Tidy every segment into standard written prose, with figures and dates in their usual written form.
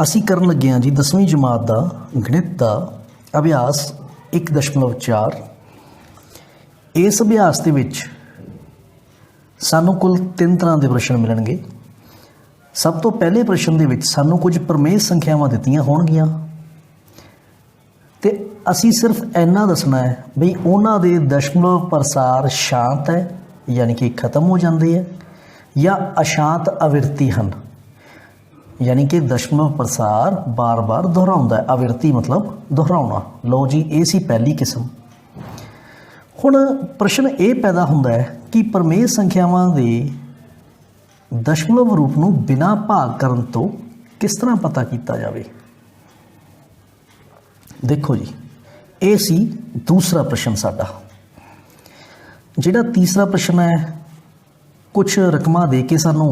ਅਸੀਂ ਕਰਨ ਲੱਗੇ ਹਾਂ ਜੀ 10ਵੀਂ ਜਮਾਤ ਦਾ ਗਣਿਤ ਦਾ ਅਭਿਆਸ 1.4। ਇਸ ਅਭਿਆਸ ਦੇ ਵਿੱਚ ਸਾਨੂੰ ਕੁੱਲ 3 ਤਰ੍ਹਾਂ ਦੇ ਪ੍ਰਸ਼ਨ ਮਿਲਣਗੇ। ਸਭ ਤੋਂ ਪਹਿਲੇ ਪ੍ਰਸ਼ਨ ਦੇ ਵਿੱਚ ਸਾਨੂੰ ਕੁਝ ਪ੍ਰਮੇਯ ਸੰਖਿਆਵਾਂ ਦਿੱਤੀਆਂ ਹੋਣਗੀਆਂ ਤੇ ਅਸੀਂ ਸਿਰਫ ਇੰਨਾ ਦੱਸਣਾ ਹੈ ਵੀ ਉਹਨਾਂ ਦੇ ਦਸ਼ਮਲਵ ਪ੍ਰਸਾਰ ਸ਼ਾਂਤ ਹੈ यानी कि खत्म हो जाते हैं या अशांत आवृत्ति हैं, यानी कि दशमलव प्रसार बार बार दोहराउंदा है। आवृत्ति मतलब दोहराउना। लो जी ये सी पहली किस्म। हुण प्रश्न ये पैदा होंदा है कि प्रमेय संख्यावां दे दशमलव रूप नूं बिना भाग करन तो किस तरह पता किया जाए। देखो जी ये सी दूसरा प्रश्न साडा। जिहड़ा तीसरा प्रश्न है कुछ रकमां दे के सानू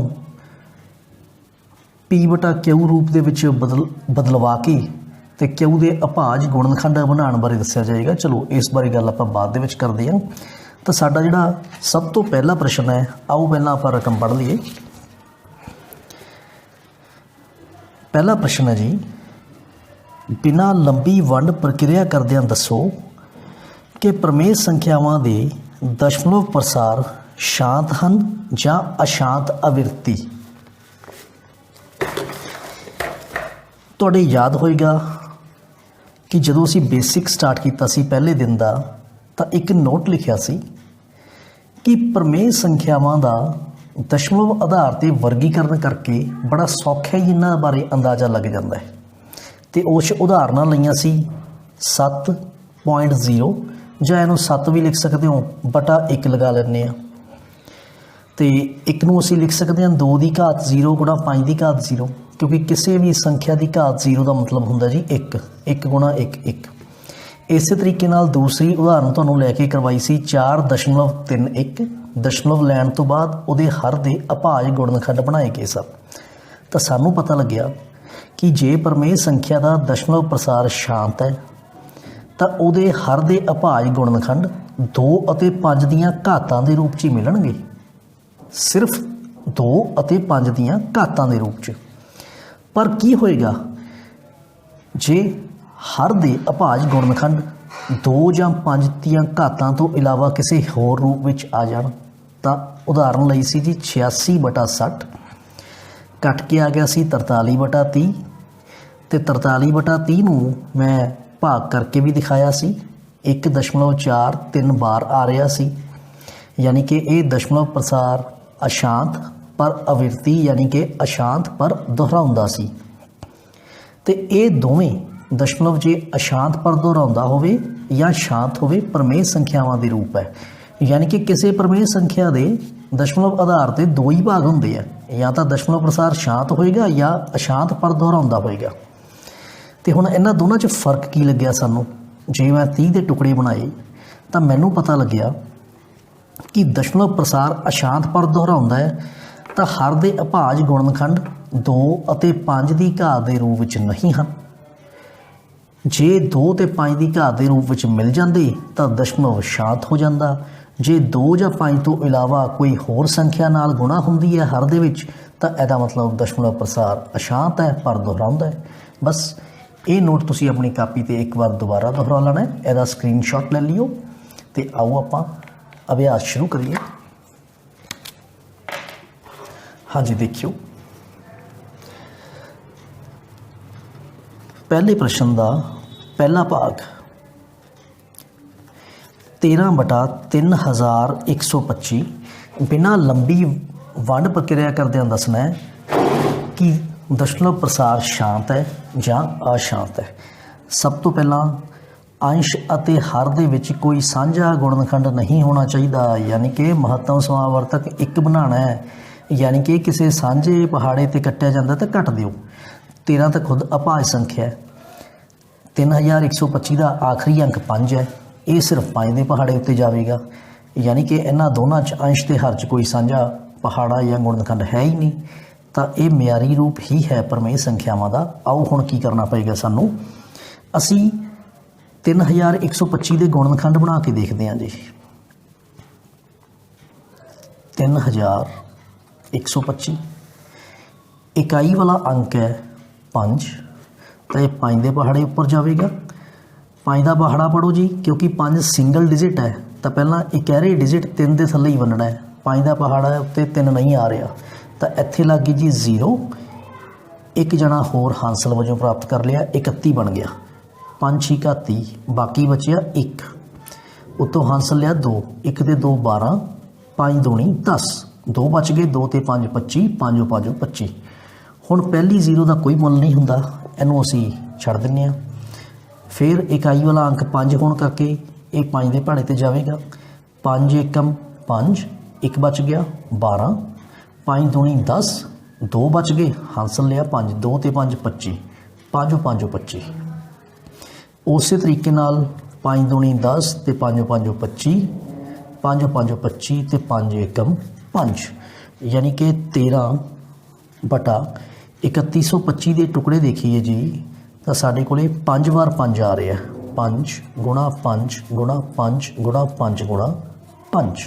पी बटा क्यू रूप दे विच बदलवा के ते क्यू दे अभाज गुणनखंड बनाउण बारे दस्सिया जाएगा। चलो इस बारे गल आपां बाद दे विच करदे हां। तो साडा जिहड़ा सब तो पहला प्रश्न है, आओ पहलां आपां रकम पढ़ लईए। पहला प्रश्न है जी, बिना लंबी वंड प्रक्रिया करदिआं दसो कि प्रमेय संख्यावां दे दशमलव प्रसार शांत हैं या अशांत आवृत्ति। तुहाडे याद होएगा कि जदों असीं बेसिक स्टार्ट किया सी पहले दिन का, तो एक नोट लिखिया सी कि प्रमेय संख्यावां दा दशमलव आधार ते वर्गीकरण करके बड़ा सौखा ही इन्हां बारे अंदाज़ा लग जाता है। तो उस उदाहरणां लईआं सी 7.0 ਜਾਂ ਇਹਨੂੰ 7 भी लिख सकते हो बटा 1 लगा लैंदे आ। तो एक नूं असीं लिख सकते हैं 2 की घात 0 गुणा 5 की घात 0, क्योंकि किसी भी संख्या की घात 0 का मतलब हुंदा जी 1 गुणा 1 1। इस तरीके नाल दूसरी उदाहरण तुहानूं लैके करवाई सी 4.31। दशमलव लैण तो बाद उहदे हर दे अभाज गुणनखंड बनाए गए सन। तो सानूं पता लग्या कि जे प्रमेय संख्या का दशमलव प्रसार शांत है तो उहदे हर दे अभाज गुणनखंड 2 और 5 दीआं घातां दे रूप च मिलणगे। सिर्फ 2 और 5 दीआं घातां दे रूप च। पर की होएगा जे हर दे अभाज गुणनखंड 2 ਜਾਂ 5 दीआं घातां तो इलावा किसी होर रूप विच आ जाण। तो उदाहरण लई सी जी 86/60 कट के आ गया सी 43/30 ते 43/30 नूं मैं भाग करके भी दिखाया सी। 1.43 बार आ रहा सी, यानी कि ये दशमलव प्रसार अशांत पर आवृत्ति यानी कि अशांत पर दोहराउंदा सी। ते ये दोवें दशमलव जे अशांत पर दोहराउंदा होवे या शांत होवे प्रमेय संख्यावां दे रूप है। यानी कि किसी प्रमेय संख्या दे दशमलव आधार ते 2 ही भाग हुंदे आ, या तो दशमलव प्रसार शांत होएगा या अशांत पर दोहराउंदा होएगा। तो हुण इन्हां दोनों च फर्क की लग्या सानूं। जे मैं 30 के टुकड़े बनाए तो मैनूं पता लग्या कि दशमलव प्रसार अशांत पर दोहराउंदा है तो हर दे अभाज गुणनखंड 2 और 5 की घात के रूप में नहीं हैं। जे 2 ते 5 की घात के रूप में मिल जाते तो दशमलव शांत हो जाता। जे 2 या 5 तो इलावा कोई होर संख्या नाल गुणा हुंदी है हर दे विच, तो इहदा मतलब दशमलव प्रसार अशांत है पर दोहराउंदा है। बस ये नोट तुसी अपनी कापी ते एक बार दोबारा दोहरा लेना है। इहदा स्क्रीनशॉट ले लियो तो आओ आपां अभ्यास शुरू करिए। हाँ जी देखियो, पहले प्रश्न का पहला भाग 13/3125 बिना लंबी वंड प्रक्रिया करदे दसना है कि दशमलव प्रसार शांत है या अशांत है। सब तो पहला अंश अते हर दे विच कोई साझा गुणनखंड नहीं होना चाहिए, यानी कि महत्तम समावर्तक 1 बनाना है। यानी कि किसी सांझे पहाड़े ते कट्टिया जाता तो कट दिओ। 13 तो खुद अभाज संख्या है। 3125 का आखिरी अंक 5 है, ये सिर्फ 5 के पहाड़े उत्ते जाएगा। यानी कि इन्हां दोनों च अंश ते हर च कोई साझा पहाड़ा या गुणनखंड है ही नहीं। तो ये म्यारी रूप ही है प्रमेय संख्यावां दा। आओ हुण की करना पेगा सानू, असी 3125 के गुणनखंड बना के देखते हैं जी। 3125 इकाई वाला अंक है 5 तो ये 5 के पहाड़े उपर जाएगा। 5 का पहाड़ा पढ़ो जी, क्योंकि 5 सिंगल डिजिट है तो पहला एक कैरी डिजिट 3 के थले ही बनना है। 5 का पहाड़ा है उत्ते 3 नहीं आ रहा तो इत्थे लग गई जी 0। एक जना होर हांसल वजों प्राप्त कर लिया, 31 बन गया। 5 6 31, बाकी बचिया 1, उत्तों हांसल लिया 2, 1 ते 2 12, 5 दूनी 10, 2 बच गए, 2 ते 5 25, 5 5 25। हुण पहली 0 का कोई मुल नहीं हुंदा, इहनूं असीं छड्ड दिंदे आ। फिर इकाई वाला अंक 5 होने करके ये 5 के पहाड़े ते जाएगा। 5 एकम 5, 1 बच गया 12, 5 दूनी 10, 2 बच गए, हांसल लिया 5, 2 ते 5 25, 5 5 25। उस तरीके नाल 5 दूनी 10 ते 5 5 25, 5 5 25 ते 5 एकम 5, यानी कि 13 बटा 3125 के टुकड़े देखिए जी तो साढ़े कोले 5 वार 5 आ रहा है। 5 गुणा 5 गुणा 5 गुणा 5 गुणा 5,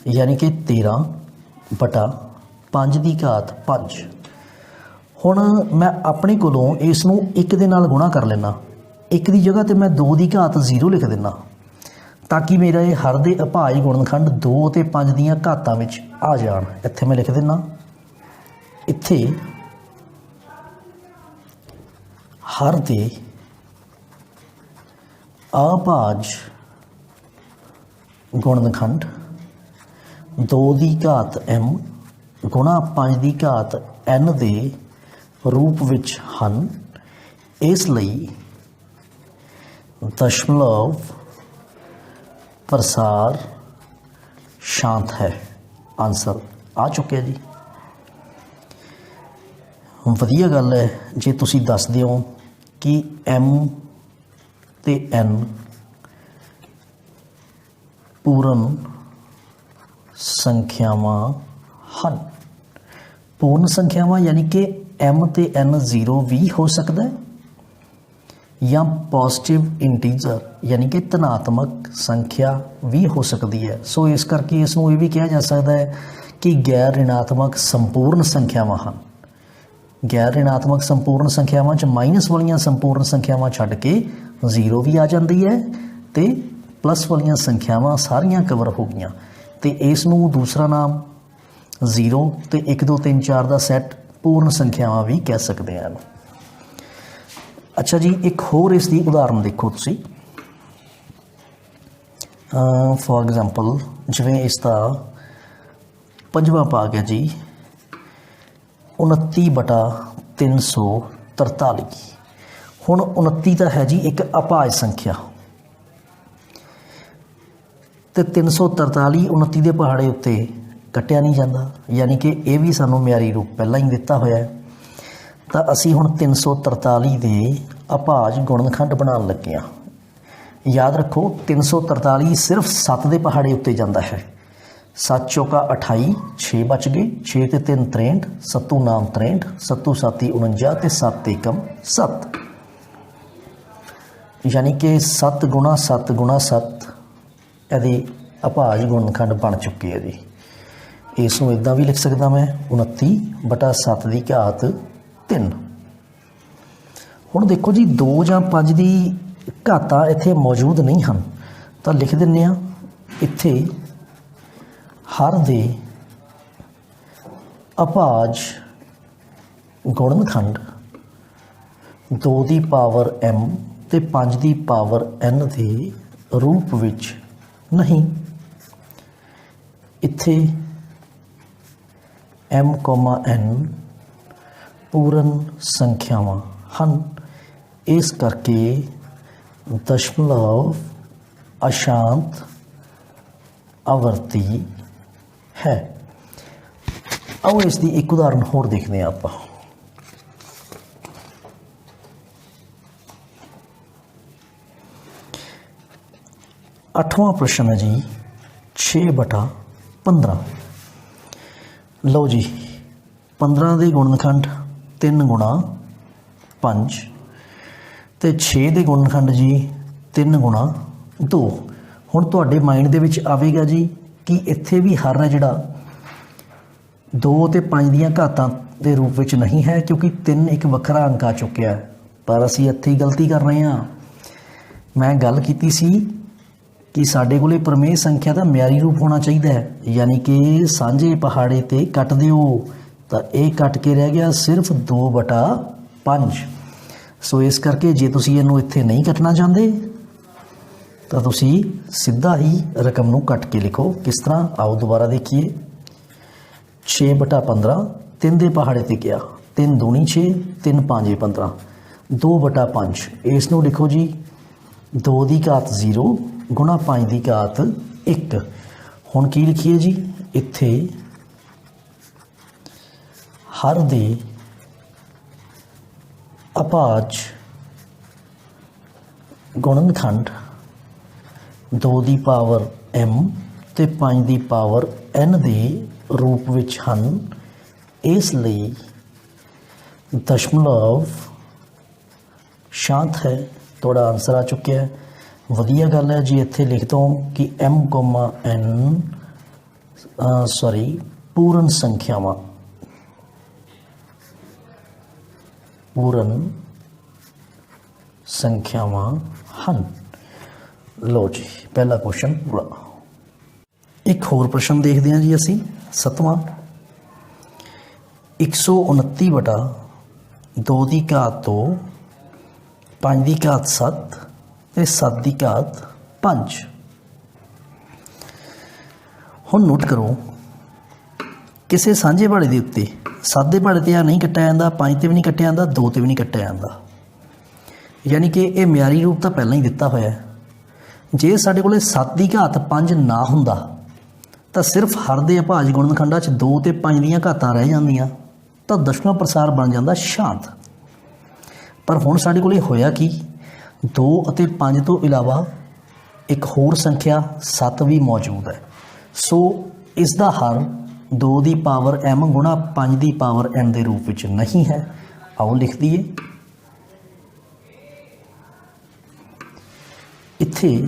यानी कि 13 बटा 5 की घात 5। हुण मैं अपने कोलों इसनूं 1 दे नाल गुणा कर लेना, 1 की जगह तो मैं 2 की घात 0 लिख देना ताकि मेरा ये हर दे अभाज गुणनखंड 2 ते 5 दीयां घातां विच आ जाण। इत्थे मैं लिख देना, इत्थे हर दे अभाज गुणनखंड 2 की घात m गुणा 5 की घात n दे रूप विच हन। इसलिए दशमलव प्रसार शांत है। आंसर आ चुके जी। वधिया गल है जे तुसी दस दिओ कि m ते n पूर्ण संख्यावां हन। पूर्ण संख्यावां यानी कि m ते n 0 भी हो सकता है या पॉजिटिव इंटीजर यानी कि धनात्मक संख्या भी हो सकती है। सो इस करके इसनूं ये भी कहा जा सकता है कि गैर ऋणात्मक संपूर्ण संख्यावां हैं। गैर ऋणात्मक संपूर्ण संख्यावां च माइनस वालियां संपूर्ण संख्यावां छड्ड के 0 भी आ जाती है तो प्लस वालियां संख्यावां सारियां कवर हो गईयां तो इसनूं दूसरा नाम 0 तो 1 2 3 4 का सैट पूर्ण संख्यावां भी कह सकते हैं। अच्छा जी, एक होर इसकी उदाहरण देखो तुसी। फॉर एग्जाम्पल जिवें इसका 5वां भाग है जी 29 बटा 343। हुण 29 तो है जी एक अभाज संख्या तो 343 29 के पहाड़े उत्ते कट्टिया नहीं जाता, यानी कि ये भी सानू म्यारी रूप पहला ही दिता होया है। तो असी हुण 343 के अभाज गुणनखंड बनाने लगे हाँ। याद रखो 343 सिर्फ 7 के पहाड़े उत्ते जाता है। 7 चौका 28, 6 बच गए, 6 ते 3 63, 7 नाम 63, 7 7 49 ते 7 एकम 7, यानी कि 7 गुणा 7 गुणा 7 यदि अभाज गुणनखंड बन चुके हैं जी। इसनूं इदां भी लिख सकदा मैं 29 बटा 7 की घात 3। हुण देखो जी 2 जां 5 की घातां इत्थे मौजूद नहीं हैं तो लिख दिंदे आ इत्थे हर दे अभाज गुणनखंड 2 की पावर m ते 5 की पावर n के रूप विच नहीं। इत्थे m, n पूर्ण संख्यावां हन, इस करके दशमलव अशांत आवर्ती है। आओ इसकी एक उदाहरण होर देखते हैं आप। अठवां प्रश्न है जी 6 बटा 15। लो जी 15 के गुणनखंड 3 गुणा 5 तो 6 के गुणनखंड जी 3 गुणा 2। हुण तुहाडे माइंड दे विच आवेगा जी कि इत्थे भी हर है जिहड़ा 2 ते 5 दीयां घातां ਦੇ ਰੂਪ ਵਿੱਚ ਨਹੀਂ ਹੈ, ਕਿਉਂਕਿ 3 ਇੱਕ ਵੱਖਰਾ ਅੰਕ ਆ ਚੁੱਕਿਆ ਹੈ। ਪਰ ਅਸੀਂ ਇੱਥੇ ਹੀ ਗਲਤੀ ਕਰ ਰਹੇ ਹਾਂ। ਮੈਂ ਗੱਲ ਕੀਤੀ ਸੀ ਕਿ ਸਾਡੇ ਕੋਲੇ ਪ੍ਰਮੇय ਸੰਖਿਆ ਦਾ ਮਿਆਰੀ ਰੂਪ ਹੋਣਾ ਚਾਹੀਦਾ ਹੈ, ਯਾਨੀ ਕਿ ਸਾਂਝੇ ਪਹਾੜੇ ਤੇ ਕੱਟ ਦਿਓ, ਤਾਂ ਇਹ ਕੱਟ ਕੇ ਰਹਿ ਗਿਆ ਸਿਰਫ 2/5। ਸੋ ਇਸ ਕਰਕੇ ਜੇ ਤੁਸੀਂ ਇਹਨੂੰ ਇੱਥੇ ਨਹੀਂ ਕੱਟਣਾ ਚਾਹੁੰਦੇ ਤਾਂ ਤੁਸੀਂ ਸਿੱਧਾ ਹੀ ਰਕਮ ਨੂੰ ਕੱਟ ਕੇ ਲਿਖੋ। ਕਿਸ ਤਰ੍ਹਾਂ, ਆਓ ਦੁਬਾਰਾ ਦੇਖੀਏ। 6/15 3 ਦੇ ਪਹਾੜੇ ਤੇ ਗਿਆ, 3 ਦੂਣੀ 6, 3 5 15, 2/5। ਇਸ ਨੂੰ ਲਿਖੋ ਜੀ 2 ਦੀ ਘਾਤ 0 ਗੁਣਾ 5 ਦੀ ਘਾਤ 1। ਹੁਣ ਕੀ ਲਿਖੀਏ ਜੀ, ਇੱਥੇ ਹਰ ਦੇ ਅਭਾਜ ਗੁਣਨਖੰਡ 2 ਦੀ ਪਾਵਰ m ਤੇ 5 ਦੀ ਪਾਵਰ n ਦੇ ਰੂਪ ਵਿੱਚ ਹਨ। ਇਸ ਲਈ ਦਸ਼ਮਲਵ ਸ਼ਾਂਤ ਹੈ। ਤੁਹਾਡਾ ਆਨਸਰ ਆ ਚੁੱਕਿਆ ਹੈ। ਵਧੀਆ ਗੱਲ ਹੈ ਜੀ। ਇੱਥੇ ਲਿਖ ਦੋ ਕਿ m, n ਪੂਰਨ ਸੰਖਿਆਵਾਂ ਹਨ। ਲਓ ਜੀ, ਪਹਿਲਾ ਕੁਐਸਚਨ ਪੂਰਾ। ਇੱਕ ਹੋਰ ਪ੍ਰਸ਼ਨ ਦੇਖਦੇ ਹਾਂ ਜੀ ਅਸੀਂ, 7ਵਾਂ। 129/2 ਦੀ ਘਾਤ 2, 5 ਦੀ ਘਾਤ 7 ਤੇ 7 ਦੀ ਘਾਤ 5। ਹੁਣ ਨੋਟ ਕਰੋ, ਕਿਸੇ ਸਾਂਝੇ ਪਹਾੜੇ ਦੇ ਉੱਤੇ 7 ਦੇ ਪਹਾੜੇ ਤੇ ਆ ਨਹੀਂ ਕੱਟਿਆ ਜਾਂਦਾ, 5 ਤੇ ਵੀ ਨਹੀਂ ਕੱਟਿਆ ਜਾਂਦਾ, 2 ਤੇ ਵੀ ਨਹੀਂ ਕੱਟਿਆ ਜਾਂਦਾ, ਯਾਨੀ ਕਿ ਇਹ ਮਿਆਰੀ ਰੂਪ ਤਾਂ ਪਹਿਲਾਂ ਹੀ ਦਿੱਤਾ ਹੋਇਆ ਹੈ। ਜੇ ਸਾਡੇ ਕੋਲੇ 7 ਦੀ ਘਾਤ 5 ਨਾ ਹੁੰਦਾ ਤਾਂ ਸਿਰਫ ਹਰ ਦੇ ਅਭਾਜ ਗੁਣਨਖੰਡਾਂ 'ਚ 2 ਤੇ 5 ਦੀਆਂ ਘਾਤਾਂ ਰਹਿ ਜਾਂਦੀਆਂ, ਤਾਂ ਦਸ਼ਮਲਵ ਪ੍ਰਸਾਰ ਬਣ ਜਾਂਦਾ ਸ਼ਾਂਤ। ਪਰ ਹੁਣ ਸਾਡੇ ਕੋਲੇ ਹੋਇਆ ਕੀ, 2 ਅਤੇ 5 ਤੋਂ ਇਲਾਵਾ ਇੱਕ ਹੋਰ ਸੰਖਿਆ 7 ਵੀ ਮੌਜੂਦ ਹੈ। ਸੋ ਇਸ ਦਾ ਹਰ 2 ਦੀ ਪਾਵਰ m ਗੁਣਾ 5 ਦੀ ਪਾਵਰ n ਦੇ ਰੂਪ ਵਿੱਚ ਨਹੀਂ ਹੈ। ਆਓ ਲਿਖ ਦਈਏ, ਇੱਥੇ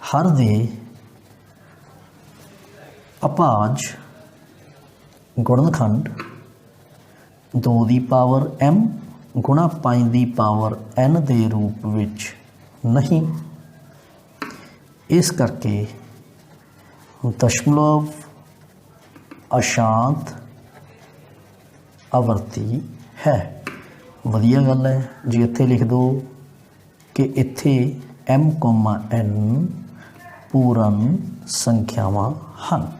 ਹਰ ਦੇ ਅਭਾਜ ਗੁਣਨਖੰਡ 2 ਦੀ ਪਾਵਰ m ਗੁਣਾ 5 ਦੀ ਪਾਵਰ n ਦੇ ਰੂਪ ਵਿੱਚ ਨਹੀਂ। ਇਸ ਕਰਕੇ ਦਸ਼ਮਲਵ ਅਸ਼ਾਂਤ ਆਵਰਤੀ ਹੈ। ਵਧੀਆ ਗੱਲ ਹੈ ਜੀ। ਇੱਥੇ ਲਿਖ ਦਿਓ ਕਿ ਇੱਥੇ m, n ਪੂਰਨ ਸੰਖਿਆਵਾਂ ਹਨ।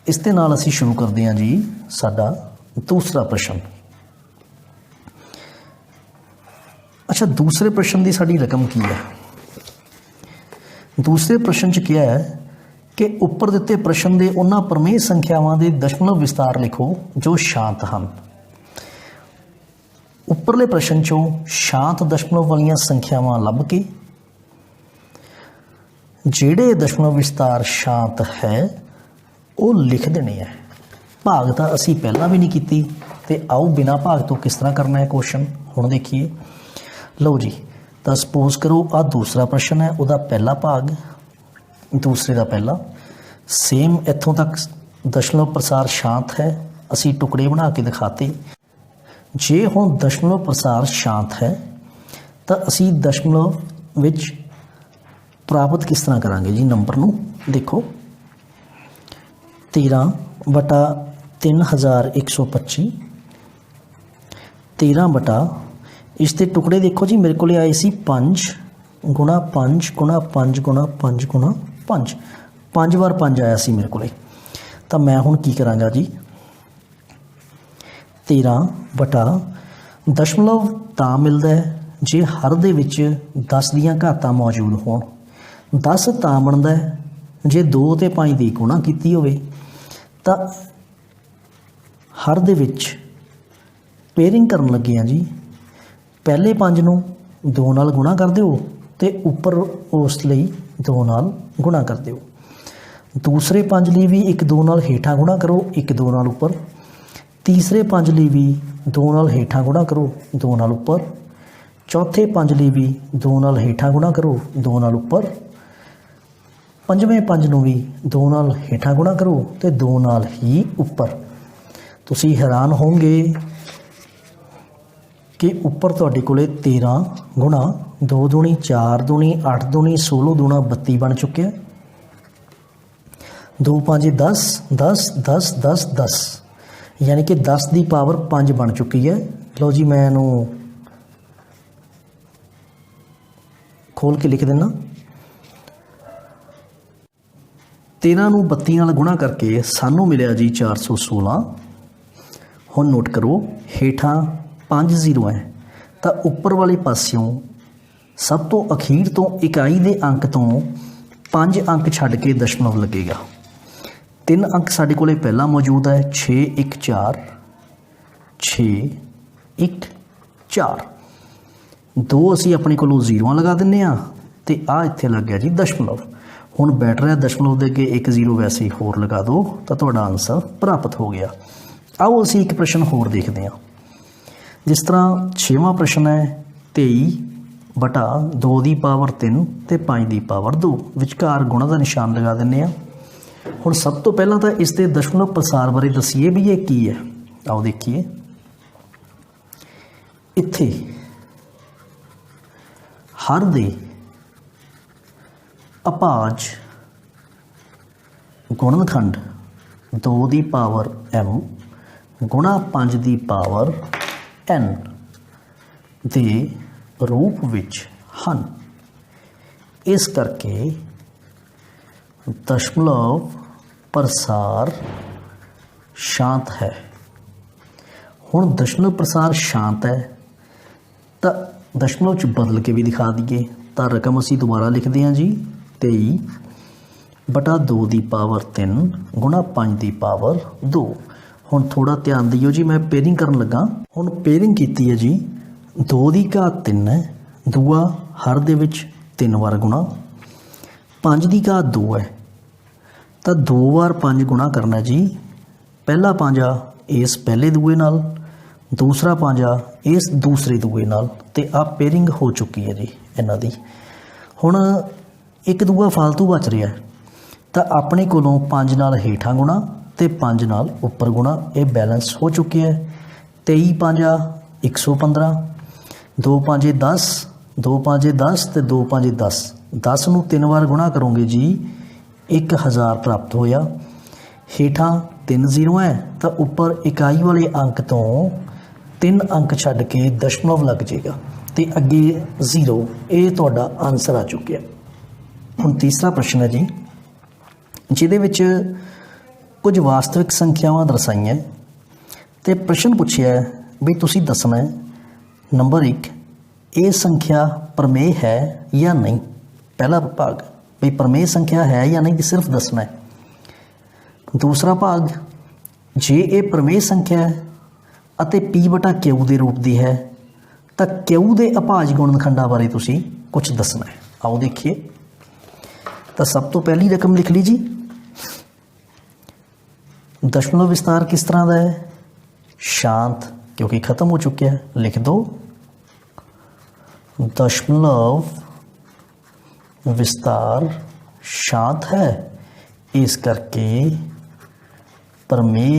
ਇਸ ਦੇ ਨਾਲ ਅਸੀਂ ਸ਼ੁਰੂ ਕਰਦੇ ਹਾਂ ਜੀ ਸਾਡਾ ਦੂਸਰਾ ਪ੍ਰਸ਼ਨ। ਅੱਛਾ, ਦੂਸਰੇ ਪ੍ਰਸ਼ਨ ਦੀ ਸਾਡੀ ਰਕਮ ਕੀ ਹੈ? ਦੂਸਰੇ ਪ੍ਰਸ਼ਨ 'ਚ ਕਿਹਾ ਹੈ ਕਿ ਉੱਪਰ ਦਿੱਤੇ ਪ੍ਰਸ਼ਨ ਦੇ ਉਹਨਾਂ ਪ੍ਰਮੇय ਸੰਖਿਆਵਾਂ ਦੇ ਦਸ਼ਮਲਵ ਵਿਸਤਾਰ ਲਿਖੋ ਜੋ ਸ਼ਾਂਤ ਹਨ। ਉੱਪਰਲੇ ਪ੍ਰਸ਼ਨ 'ਚੋਂ ਸ਼ਾਂਤ ਦਸ਼ਮਲਵ ਵਾਲੀਆਂ ਸੰਖਿਆਵਾਂ ਲੱਭ ਕੇ ਜਿਹੜੇ ਦਸ਼ਮਲਵ ਵਿਸਤਾਰ ਸ਼ਾਂਤ ਹੈ ਉਹ ਲਿਖ ਦੇਣੇ ਹੈ। ਭਾਗ ਤਾਂ ਅਸੀਂ ਪਹਿਲਾਂ ਵੀ ਨਹੀਂ ਕੀਤੀ, ਤੇ ਆਓ ਬਿਨਾਂ ਭਾਗ ਤੋਂ ਕਿਸ ਤਰ੍ਹਾਂ ਕਰਨਾ ਹੈ ਕੁਐਸਚਨ ਹੁਣ ਦੇਖੀਏ। ਲਓ ਜੀ, ਤਾਂ ਸਪੋਜ਼ ਕਰੋ ਆਹ ਦੂਸਰਾ ਪ੍ਰਸ਼ਨ ਹੈ, ਉਹਦਾ ਪਹਿਲਾ ਭਾਗ ਦੂਸਰੇ ਦਾ ਪਹਿਲਾ। ਸੇਮ ਇੱਥੋਂ ਤੱਕ ਦਸ਼ਮਲਵ ਪ੍ਰਸਾਰ ਸ਼ਾਂਤ ਹੈ, ਅਸੀਂ ਟੁਕੜੇ ਬਣਾ ਕੇ ਦਿਖਾਤੇ। ਜੇ ਹੁਣ ਦਸ਼ਮਲਵ ਪ੍ਰਸਾਰ ਸ਼ਾਂਤ ਹੈ ਤਾਂ ਅਸੀਂ ਦਸ਼ਮਲਵ ਵਿੱਚ ਪ੍ਰਾਪਤ ਕਿਸ ਤਰ੍ਹਾਂ ਕਰਾਂਗੇ ਜੀ ਨੰਬਰ ਨੂੰ? ਦੇਖੋ, 13/3125, 13 ਇਸ ਦੇ ਟੁਕੜੇ ਦੇਖੋ ਜੀ, ਮੇਰੇ ਕੋਲ ਆਏ ਸੀ 5 ਗੁਣਾ 5 ਗੁਣਾ 5 ਗੁਣਾ 5 ਗੁਣਾ 5, 5 ਵਾਰ 5 ਆਇਆ ਸੀ ਮੇਰੇ ਕੋਲ। ਤਾਂ ਮੈਂ ਹੁਣ ਕੀ ਕਰਾਂਗਾ ਜੀ, 13 ਦਸ਼ਮਲਵ ਤਾਂ ਮਿਲਦਾ ਹੈ ਜੇ ਹਰ ਦੇ ਵਿੱਚ 10 ਦੀਆਂ ਘਾਤਾਂ ਮੌਜੂਦ ਹੋਣ। 10 ਤਾਂ ਬਣਦਾ ਹੈ ਜੇ 2 ਤੇ 5 ਦੀ ਗੁਣਾ ਕੀਤੀ ਹੋਵੇ। ਤਾਂ ਹਰ ਦੇ ਵਿੱਚ ਪੇਅਰਿੰਗ ਕਰਨ ਲੱਗੇ ਹਾਂ ਜੀ। ਪਹਿਲੇ 5 ਨੂੰ 2 ਨਾਲ ਗੁਣਾ ਕਰ ਦਿਓ ਤੇ ਉੱਪਰ ਉਸ ਲਈ 2 ਨਾਲ ਗੁਣਾ ਕਰ ਦਿਓ। ਦੂਸਰੇ 5 ਲਈ ਵੀ 1 2 ਨਾਲ ਹੇਠਾਂ ਗੁਣਾ ਕਰੋ, 1 2 ਨਾਲ ਉੱਪਰ। ਤੀਸਰੇ 5 ਲਈ ਵੀ 2 ਨਾਲ ਹੇਠਾਂ ਗੁਣਾ ਕਰੋ, 2 ਨਾਲ ਉੱਪਰ। ਚੌਥੇ 5 ਲਈ ਵੀ 2 ਨਾਲ ਹੇਠਾਂ ਗੁਣਾ ਕਰੋ, 2 ਨਾਲ ਉੱਪਰ। ਪੰਜਵੇਂ 5 ਨੂੰ ਵੀ 2 ਨਾਲ ਹੇਠਾਂ ਗੁਣਾ ਕਰੋ ਤੇ 2 ਨਾਲ ਹੀ ਉੱਪਰ। ਤੁਸੀਂ ਹੈਰਾਨ ਹੋਵੋਗੇ कि उपर तुहाडे कोले 13 गुणा 2 दूनी 4 दूनी 8 दूनी 16 दूना 32 बन चुके हैं। 2 5 10 10 10 10 10 यानी कि 10 की पावर 5 बन चुकी है। लो जी मैं इनू खोल के लिख देना। 13 नूं 32 नाल गुणा करके सानू मिलिया जी 416। हुण नोट करो हेठां 5 0 है तो उपर वाले पासियों सब तो अखीर तो इकाई के अंक तो 5 अंक छड्ड के दशमलव लगेगा। 3 अंक साडे कोले पहला मौजूद है 6 1 4 6 1 4 2 असी अपने कोलों 0 लगा दिंने आ ते आ इत्थे लग गया जी दशमलव। हुण बैठ रहा दशमलव दे अगे 1 0 वैसे ही होर लगा दो तो तुहाडा आंसर प्राप्त हो गया। आओ असी एक प्रश्न होर देखते हैं। जिस तरह 6वां प्रश्न है 23 बटा 2 की पावर 3 ते 5 की पावर 2 विचकार गुणा का निशान लगा देने। हुण सब तो पहला तो इसके दशमलव प्रसार बारे दसीए भी ये की है। आओ देखिए इत्थे हर दे अभाज गुणनखंड 2 की पावर m गुणा 5 की पावर n ਦੇ रूप विच ਹਨ। इस करके दशमलव प्रसार शांत है। हुण दशमलव प्रसार शांत है तो दशमलव च बदल के भी दिखा दीए तो रकम असी दोबारा लिखते हैं जी 23 बटा 2 की पावर 3 गुणा 5 की पावर 2। हुण थोड़ा ध्यान दियो जी मैं पेयरिंग करन लगा। हुण पेयरिंग कीती है जी 2 की घात 3 है दूआ हर दे विच 3 बार गुणा 5 की घात 2 है तो 2 बार 5 गुणा करना जी। पहला पांजा इस पहले दूए नाल दूसरा पांजा इस दूसरे दूए नाल ते आ पेयरिंग हो चुकी है जी इन्हां दी। हुण एक दूआ फालतू बच रहा है तो अपने कोलों 5 नाल हेठां गुणा ते 5 नाल उपर गुणा ये बैलेंस हो चुके है। 23 पांजा 115 2 5 10 2 5 10 ते 2 5 10 10 नूं 3 बार गुणा करोगे जी 1000 प्राप्त होया। हेठां 3 0 है तो उपर इकाई वाले अंक तो 3 अंक छड्ड के दशमलव लग जाएगा तो अगे 0। ये तुहाडा आंसर आ चुका है। हुण तीसरा प्रश्न है जी जिहदे विच कुछ वास्तविक संख्यावां दर्शाइयां ते प्रश्न पूछिया भी तुसी दसना है नंबर 1 ये संख्या प्रमेय है या नहीं। पहला भाग भी प्रमेय संख्या है या नहीं सिर्फ दसना है। दूसरा भाग जे ये प्रमेय संख्या है अते पी बटा क्यू के रूप की है तो क्यू के अभाज गुणनखंडां बारे तुसी कुछ दसना है। आओ देखिए तो सब तो पहली रकम लिख ली जी। दशमलव विस्तार किस तरह का है शांत क्योंकि खत्म हो चुके हैं। लिख दो दशमलव विस्तार शांत है इस करके प्रमेय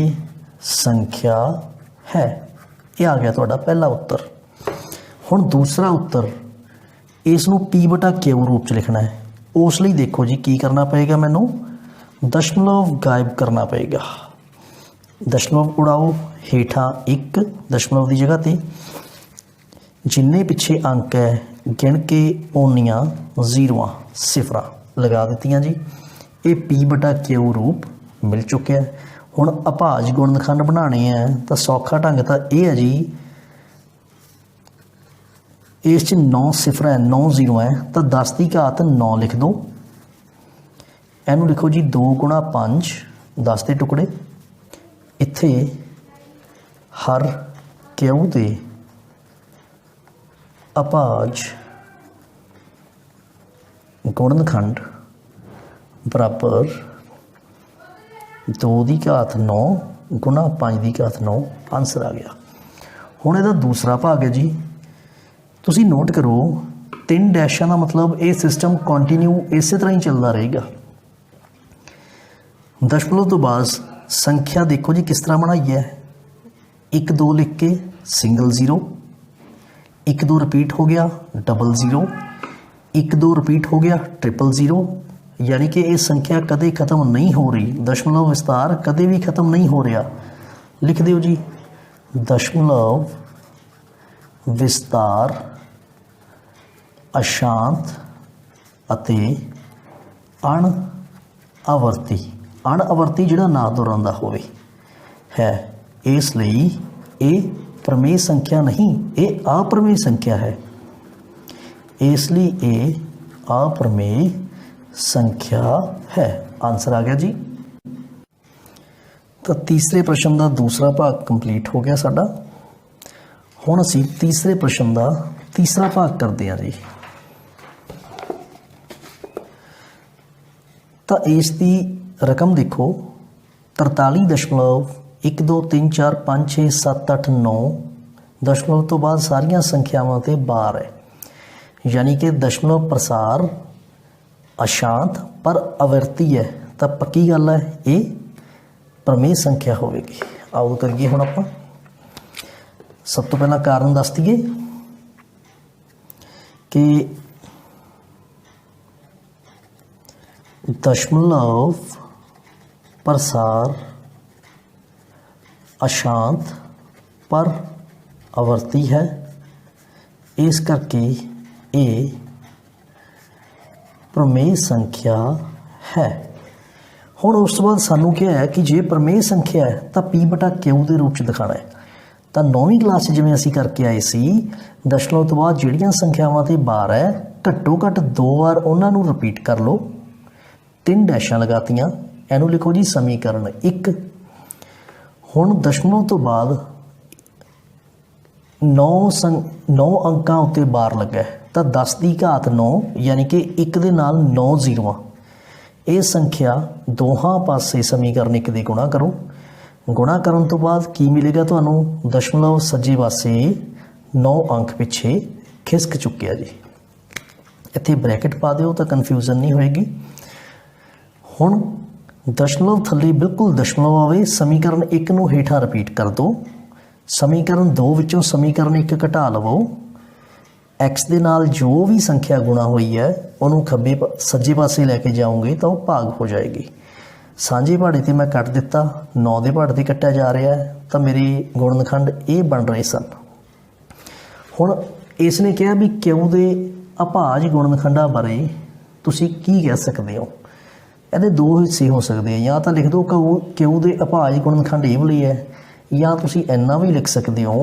संख्या है। ये आ गया थोड़ा पहला उत्तर। हुण दूसरा उत्तर इसनूं पी बटा क्यू रूप च लिखना है। उस लिए देखो जी की करना पएगा मैनू दशमलव गायब करना पएगा। दशमलव उड़ाओ हेठां 1 दशमलव की जगह ते जिन्ने पिछे अंक है गिण के ओनियां 0 सिफर लगा दित्तियां जी। ये पी बटा क्यू रूप मिल चुके हैं। हुण अभाज गुणनखंड बनाने हैं तो सौखा ढंग तो यह है जी इस 9 सिफर है 9 0 है तो 10 की घात 9 लिख दो। इनू लिखो जी 2 गुणा 5 10 के टुकड़े इत्थे हर क्यू दे अभाज गुणनखंड बराबर 2 की घात 9 गुणा 5 की घात 9 आंसर आ गया। हुण इहदा दूसरा भाग है जी तुसी नोट करो 3 डैशां का मतलब ये सिस्टम कंटिन्यू इस तरह ही चलता रहेगा। दशमलव तो बाद संख्या देखो जी किस तरह बनाई है 1 2 लिख के सिंगल ज़ीरो, 1 2 रिपीट हो गया डबल ज़ीरो, 1 2 रिपीट हो गया ट्रिपल ज़ीरो। यानी कि ये संख्या कदे खत्म नहीं हो रही, दशमलव विस्तार कदे भी खत्म नहीं हो रहा। लिख दिओ जी, दशमलव विस्तार अशांत ਅਤੇ ਅਣਆਵਰਤੀ, ਅਣਆਵਰਤੀ ਜਿਹੜਾ ਨਾ ਦੁਹਰਾਉਂਦਾ ਹੋਵੇ है। इसलिए ये प्रमेय संख्या नहीं, ये अप्रमेय संख्या है, इसलिए ये अप्रमेय संख्या है। आंसर आ गया जी। तो तीसरे प्रश्न का दूसरा भाग कंप्लीट हो गया साडा। हुण असीं तीसरे प्रश्न का तीसरा भाग करते हैं जी। तो इसकी रकम देखो 43.1 2 3 4 5 6 7 8 9 दशमलव तो बाद सारिया संख्यावां ते बार है। यानी कि दशमलव प्रसार अशांत पर अवर्ती है, तो पक्की गल है ये प्रमेय संख्या होगी। आओ करिए हुण आपां। सब तो पहला कारण दस दईए कि दशमलव प्रसार अशांत पर आवर्ती है, इस करके ये प्रमेय संख्या है। हुण उस तो बाद सानू क्या है कि जे प्रमेय संख्या है तो पी बटा क्यू के रूप में दिखाना है। तो 9वीं क्लास जिवें असीं करके आए सी, दशमलव तो बाद जिहड़ियां संख्यावां ते बार है घट्टो घट्ट 2 बार उन्हां नूं रिपीट कर लो। 3 डैशां लगातियां, इहनूं लिखो जी समीकरण 1। हुण दशमलव तो बाद 9 अंकां उत्ते बार लगा है, तो 10 की घात 9 यानी कि 1 दे नाल 9 जीरोआं। ये संख्या दोहां पासे समीकरण 1 दे गुणा करो। गुणा करन तो बाद की मिलेगा तुहानूं, दशमलव सज्जे पासे 9 अंक पिछे खिसक चुके जी। इत्थे ब्रैकेट पा दिओ तो कन्फ्यूजन नहीं होएगी। हुण दशमलव थल्ले बिल्कुल दशमलव आवे, समीकरण 1 नूं हेठां रिपीट कर दो। समीकरण 2 विचों समीकरण 1 घटा लवो। एक्स दे नाल जो भी संख्या गुणा हुई है उन्होंने खब्बे सज्जे पासे लैके जाओगे तो वह भाग हो जाएगी। सांझे पहाड़े ते मैं कट दिता, 9 दे पहाड़े ते कट्टिया जा रहा है, तो मेरे गुणनखंड ये बन रहे सन। हुण इसने कहा भी क्यू दे अभाज गुणनखंडां बारे तुसीं की कह सकते हो। ਇਹਦੇ 2 हिस्से हो सकते हैं, या तो लिख दो क्यू दे अभाज गुणनखंड ये वाली है, या तुसीं इन्ना भी लिख सकते हो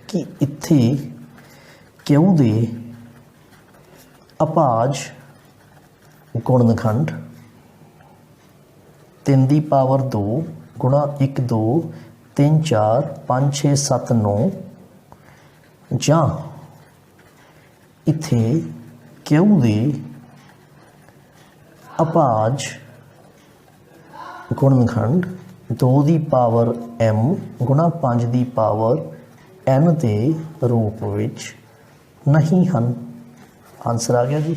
कि इत्थे क्यू दे अभाज गुणनखंड 3 की पावर 2 गुणा 1 2 3 4 5 6 7 9, जां इत्थे क्यू दे अभाज गुणनखंड 2 की पावर m गुणा 5 की पावर n के रूप विच नहीं हैं। आंसर आ गया जी।